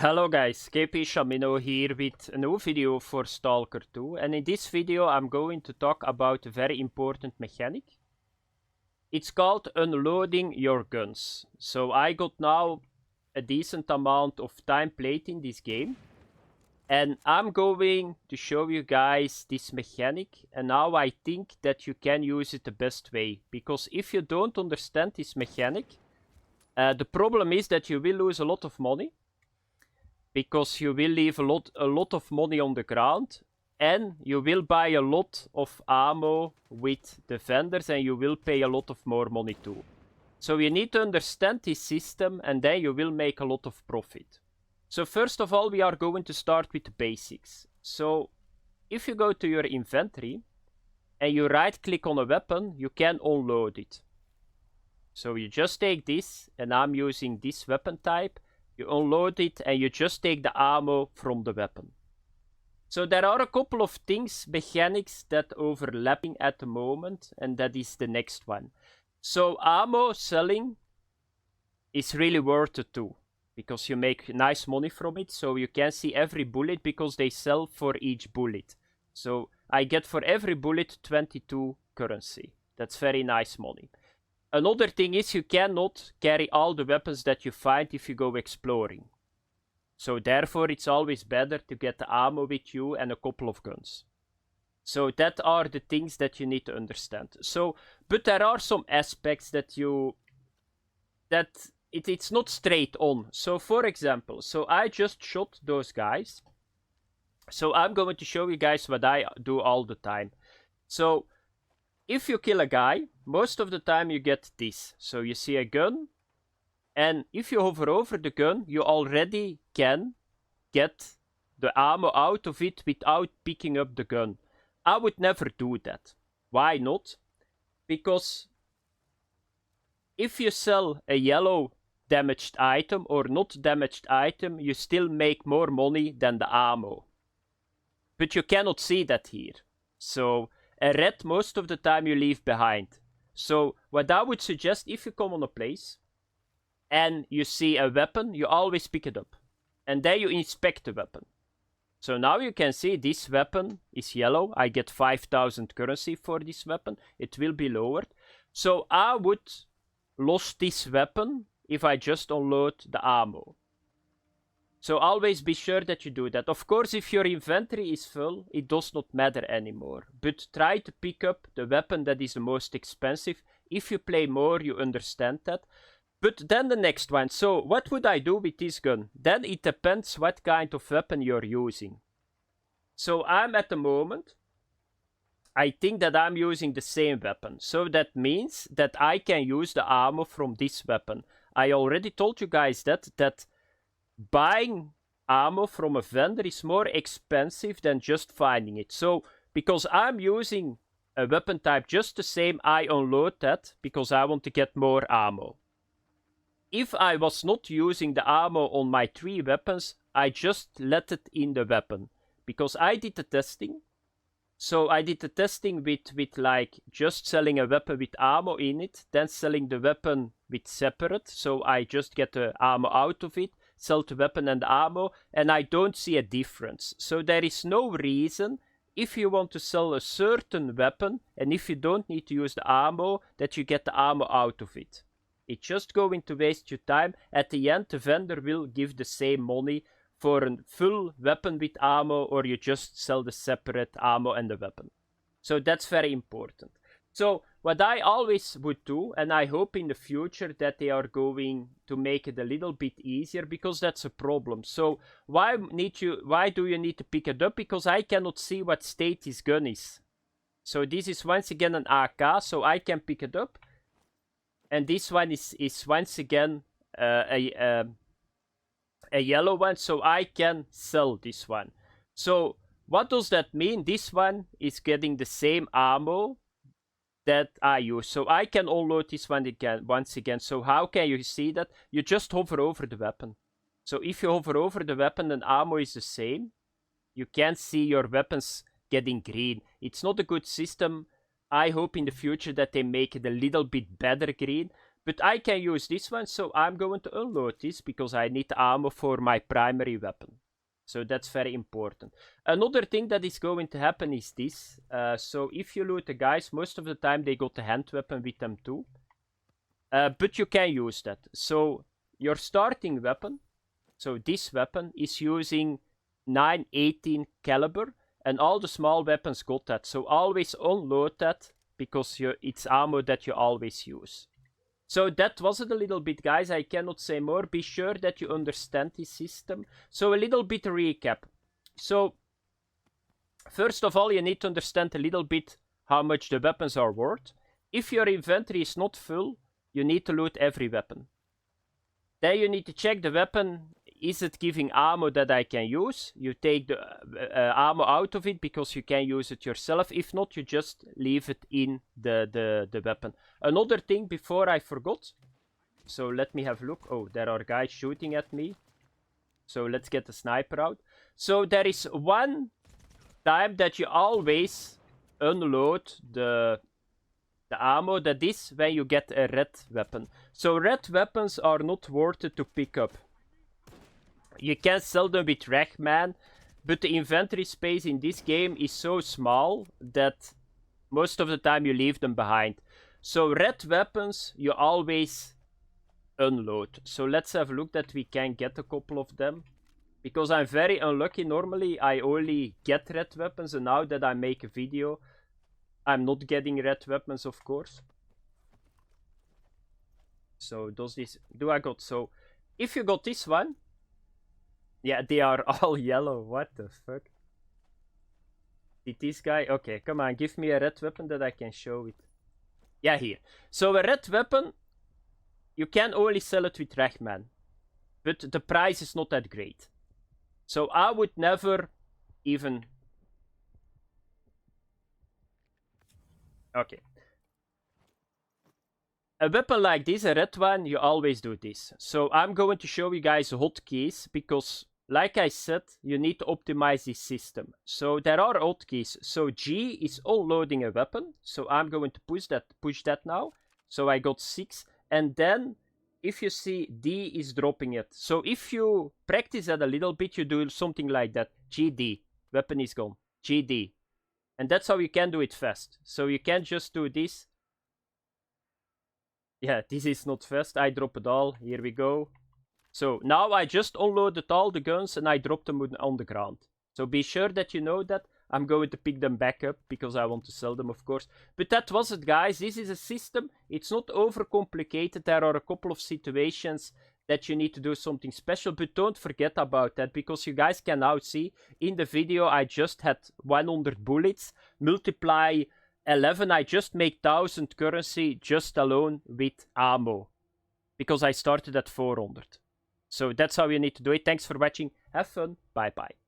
Hello guys, KP Shamino here with a new video for Stalker 2, and in this video I'm going to talk about a very important mechanic. It's called unloading your guns. So I got now a decent amount of time played in this game, and I'm going to show you guys this mechanic and how I think that you can use it the best way. Because if you don't understand this mechanic, the problem is that you will lose a lot of money. Because you will leave a lot of money on the ground, and you will buy a lot of ammo with the vendors, and you will pay a lot of more money too. So you need to understand this system, and then you will make a lot of profit. So first of all, we are going to start with the basics. So if you go to your inventory and you right click on a weapon, you can unload it. So you just take this, and I'm using this weapon type. You unload it and you just take the ammo from the weapon. So there are a couple of things, mechanics that overlapping at the moment, and that is the next one. So ammo selling is really worth it too, because you make nice money from it. So you can see every bullet because they sell for each bullet. So I get for every bullet 22 currency. That's very nice money. Another thing is you cannot carry all the weapons that you find if you go exploring. So therefore it's always better to get the ammo with you and a couple of guns. So that are the things that you need to understand. So, but there are some aspects that it's not straight on. So for example, so I just shot those guys. So I'm going to show you guys what I do all the time. So if you kill a guy, most of the time you get this. So you see a gun, and if you hover over the gun, you already can get the ammo out of it without picking up the gun. I would never do that. Why not? Because if you sell a yellow damaged item or not damaged item, you still make more money than the ammo. But you cannot see that here. So a red, most of the time you leave behind. So what I would suggest, if you come on a place and you see a weapon, you always pick it up. And then you inspect the weapon. So now you can see this weapon is yellow. I get 5,000 currency for this weapon. It will be lowered. So I would lose this weapon if I just unload the ammo. So always be sure that you do that. Of course, if your inventory is full, it does not matter anymore. But try to pick up the weapon that is the most expensive. If you play more, you understand that. But then the next one. So what would I do with this gun? Then it depends what kind of weapon you're using. So I'm at the moment, I think that I'm using the same weapon. So that means that I can use the ammo from this weapon. I already told you guys that buying ammo from a vendor is more expensive than just finding it. So, because I'm using a weapon type just the same, I unload that because I want to get more ammo. If I was not using the ammo on my 3 weapons, I just let it in the weapon. Because I did the testing. So I did the testing with like just selling a weapon with ammo in it, then selling the weapon with separate. So I just get the ammo out of it, sell the weapon and the ammo, and I don't see a difference. So there is no reason, if you want to sell a certain weapon, and if you don't need to use the ammo, that you get the ammo out of it. It's just going to waste your time. At the end, the vendor will give the same money for a full weapon with ammo, or you just sell the separate ammo and the weapon. So that's very important. So what I always would do, and I hope in the future that they are going to make it a little bit easier, because that's a problem. So why do you need to pick it up? Because I cannot see what state this gun is. So this is once again an AK, so I can pick it up. And this one is once again a yellow one, so I can sell this one. So what does that mean? This one is getting the same ammo that I use. So I can unload this one again, once again. So how can you see that? You just hover over the weapon. So if you hover over the weapon and ammo is the same, you can see your weapons getting green. It's not a good system. I hope in the future that they make it a little bit better green. But I can use this one, so I'm going to unload this because I need ammo for my primary weapon. So that's very important. Another thing that is going to happen is this. So if you loot the guys, most of the time they got the hand weapon with them too. But you can use that. So your starting weapon, so this weapon is using 918 caliber, and all the small weapons got that. So always unload that because it's ammo that you always use. So that was it a little bit, guys. I cannot say more. Be sure that you understand this system. So a little bit recap. So first of all, you need to understand a little bit how much the weapons are worth. If your inventory is not full, you need to loot every weapon. Then you need to check the weapon. Is it giving ammo that I can use? You take the ammo out of it because you can use it yourself. If not, you just leave it in the weapon. Another thing before I forgot. So let me have a look. Oh, there are guys shooting at me. So let's get the sniper out. So there is one time that you always unload the ammo. That is when you get a red weapon. So red weapons are not worth it to pick up. You can sell them with Ragman, but the inventory space in this game is so small that most of the time you leave them behind. So red weapons you always unload. So let's have a look that we can get a couple of them. Because I'm very unlucky. Normally I only get red weapons, and now that I make a video, I'm not getting red weapons, of course. So do I got, so if you got this one, yeah, they are all yellow. What the fuck? Did this guy? Okay, come on, give me a red weapon that I can show it. Yeah, here. So a red weapon, you can only sell it with Ragman, but the price is not that great. So I would never even... Okay. A weapon like this, a red one, you always do this. So I'm going to show you guys hotkeys because, like I said, you need to optimize this system. So there are hotkeys. So G is unloading a weapon. So I'm going to push that now. So I got 6. And then if you see D is dropping it. So if you practice that a little bit, you do something like that. GD, weapon is gone. GD. And that's how you can do it fast. So you can't just do this. Yeah, this is not fast. I drop it all. Here we go. So now I just unloaded all the guns and I dropped them on the ground. So be sure that you know that. I'm going to pick them back up because I want to sell them, of course. But that was it, guys. This is a system. It's not overcomplicated. There are a couple of situations that you need to do something special. But don't forget about that because you guys can now see in the video I just had 100 bullets. Multiply 11. I just make 1000 currency just alone with ammo. Because I started at 400. So that's how you need to do it. Thanks for watching. Have fun. Bye bye.